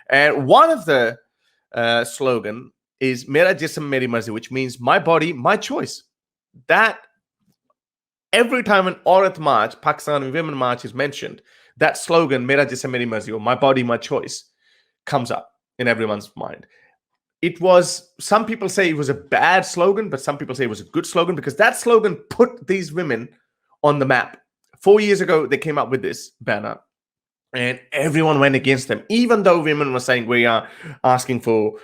And one of the slogan is Mera Jism Meri Marzi, which means my body, my choice. That every time an Aurat March, Pakistani Women March is mentioned, that slogan, Mera Jism Meri Marzi, or my body, my choice, comes up in everyone's mind. It was, some people say it was a bad slogan, but some people say it was a good slogan because that slogan put these women on the map. 4 years ago, they came up with this banner and everyone went against them, even though women were saying we are asking for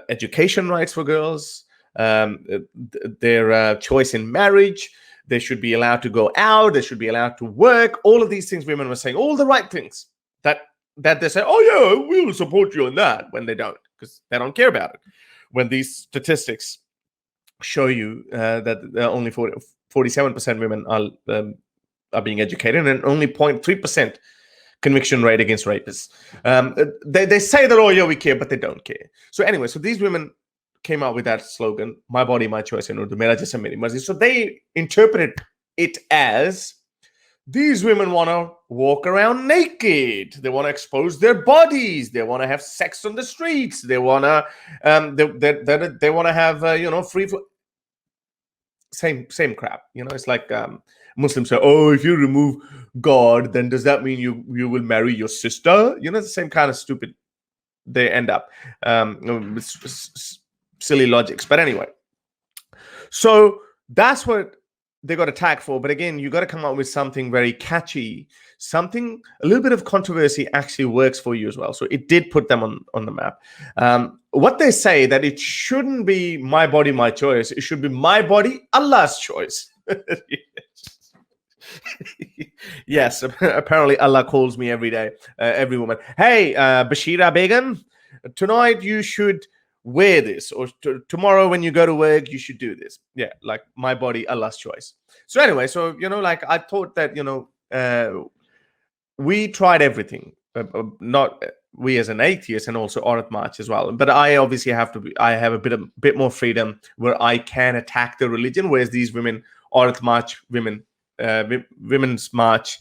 education rights for girls, their choice in marriage, they should be allowed to go out, they should be allowed to work. All of these things women were saying, all the right things that they say, oh yeah, we will support you on that, when they don't, because they don't care about it. When these statistics show you that only 47% women are being educated and only 0.3% conviction rate against rapists. They say that, oh yeah, we care, but they don't care. So anyway, so these women came out with that slogan, my body, my choice, in Urdu, Mera Jism Meri Marzi. So they interpreted it as these women want to walk around naked. They want to expose their bodies. They want to have sex on the streets. They want to they want to have free same crap. It's like Muslims say, oh, if you remove God, then does that mean you will marry your sister? The same kind of stupid they end up. Silly logics. But anyway, so that's what they got attacked for. But again, you got to come up with something very catchy, something, a little bit of controversy actually works for you as well. So it did put them on the map. What they say, that it shouldn't be my body, my choice. It should be my body, Allah's choice. Yes, apparently Allah calls me every day, every woman. Hey, Bashira Begum, tonight you should wear this, or tomorrow when you go to work you should do this. Yeah, like my body, Allah's choice. So anyway, so like I thought that we tried everything, not we as an atheist, and also Aurat March as well, but I obviously have a bit more freedom where I can attack the religion, whereas these women, Aurat March women, Women's March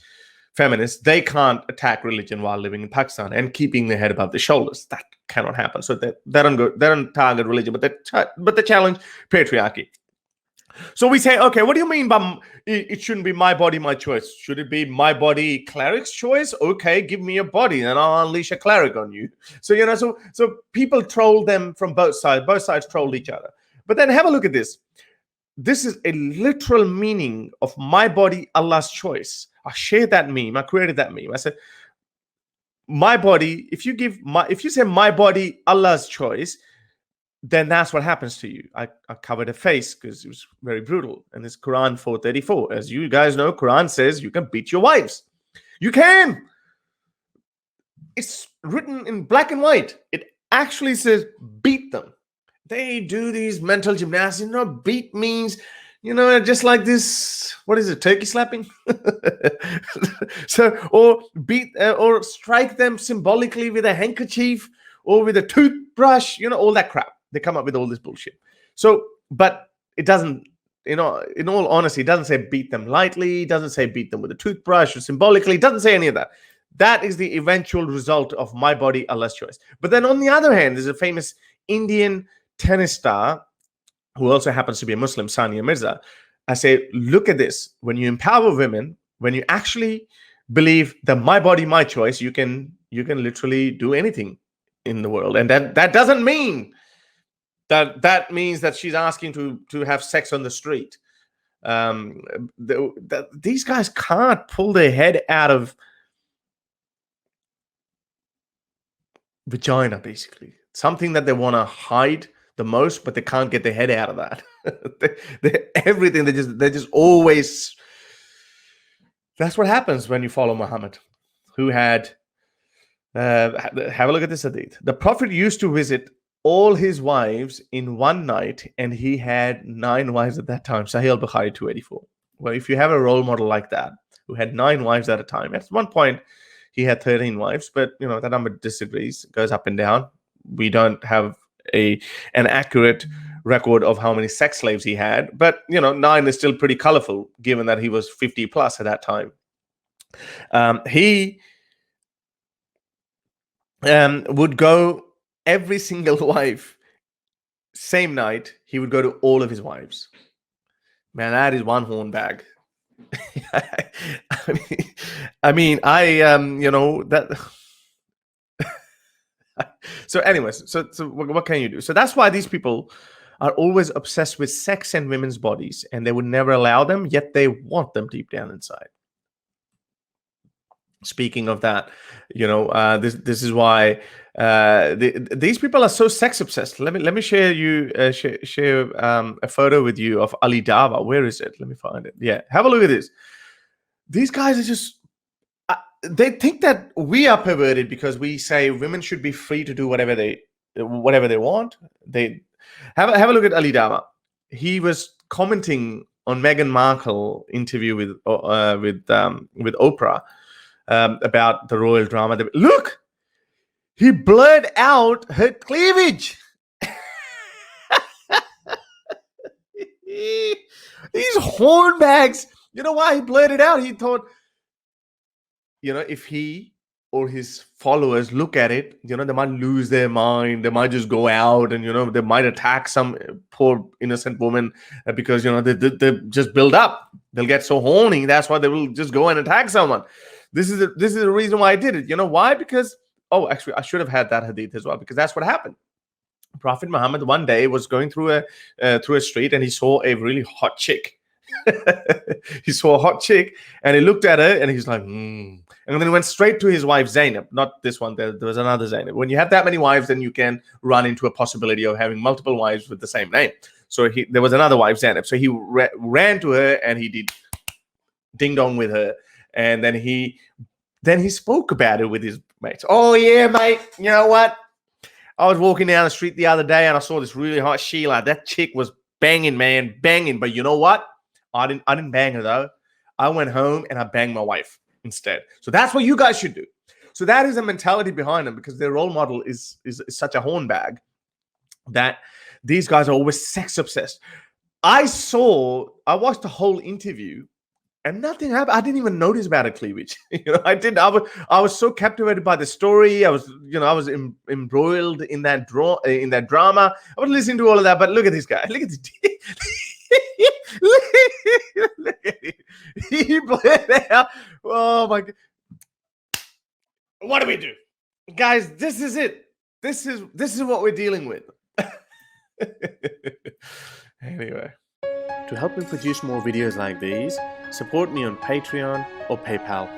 feminists, they can't attack religion while living in Pakistan and keeping their head above their shoulders. That cannot happen. So they don't target religion, but they challenge patriarchy. So we say, okay, what do you mean by it shouldn't be my body, my choice? Should it be my body, cleric's choice? Okay, give me a body and I'll unleash a cleric on you. So so people troll them from both sides. Both sides trolled each other. But then have a look at this. This is a literal meaning of my body, Allah's choice. I shared that meme. I created that meme. I said, my body, if you say my body, Allah's choice, then that's what happens to you. I covered a face because it was very brutal. And it's Quran 434. As you guys know, Quran says you can beat your wives. You can. It's written in black and white. It actually says beat them. They do these mental gymnastics. Beat means, just like this. What is it? Turkey slapping? So, or beat or strike them symbolically with a handkerchief or with a toothbrush. All that crap. They come up with all this bullshit. So, but it doesn't. In all honesty, it doesn't say beat them lightly. It doesn't say beat them with a toothbrush or symbolically. It doesn't say any of that. That is the eventual result of my body, Allah's choice. But then on the other hand, there's a famous Indian tennis star who also happens to be a Muslim, Sania Mirza. I say, look at this. When you empower women, when you actually believe that my body, my choice, you can literally do anything in the world. And that doesn't mean that means that she's asking to have sex on the street. These guys can't pull their head out of vagina, basically. Something that they want to hide the most, but they can't get their head out of that. Everything, they just always. That's what happens when you follow Muhammad, who had. Have a look at this hadith. The Prophet used to visit all his wives in one night, and he had 9 wives at that time. Sahih al-Bukhari 284. Well, if you have a role model like that, who had 9 wives at a time, at one point he had 13 wives, but that number disagrees, goes up and down. We don't have an accurate record of how many sex slaves he had, but 9 is still pretty colorful given that he was 50 plus at that time. He would go every single wife, same night, he would go to all of his wives. Man, that is one horn bag. You know that. So, anyways, so what can you do? So that's why these people are always obsessed with sex and women's bodies, and they would never allow them, yet they want them deep down inside. Speaking of that, this is why these people are so sex obsessed. Let me share you share a photo with you of Ali Dava. Where is it? Let me find it. Yeah, have a look at this. These guys are just they think that we are perverted because we say women should be free to do whatever they want. They have a look at Ali Dava. He was commenting on Meghan Markle interview with Oprah about the royal drama. Look, he blurred out her cleavage. These hornbags. You know why he blurred it out? He thought, if he or his followers look at it, they might lose their mind. They might just go out and, they might attack some poor innocent woman because, they just build up. They'll get so horny. That's why they will just go and attack someone. This is the reason why I did it. You know why? Because, actually, I should have had that hadith as well, because that's what happened. Prophet Muhammad one day was going through a street and he saw a really hot chick. He saw a hot chick and he looked at her and he's like, And then he went straight to his wife Zainab. Not this one. There was another Zainab. When you have that many wives, then you can run into a possibility of having multiple wives with the same name. So there was another wife, Zainab. So he ran to her and he did ding dong with her. And then he spoke about it with his mates. Oh yeah, mate. You know what? I was walking down the street the other day and I saw this really hot Sheila. That chick was banging, man, banging. But you know what? I didn't bang her though. I went home and I banged my wife instead. So that's what you guys should do. So that is the mentality behind them, because their role model is such a hornbag that these guys are always sex obsessed. I watched the whole interview and nothing happened. I didn't even notice about a cleavage. I was so captivated by the story. I was embroiled in that drama. I was listening to all of that. But look at this guy. Look at this. Look at it. He blurred out. Oh my God. What do we do, guys? This is it. This is what we're dealing with. Anyway. To help me produce more videos like these, support me on Patreon or PayPal.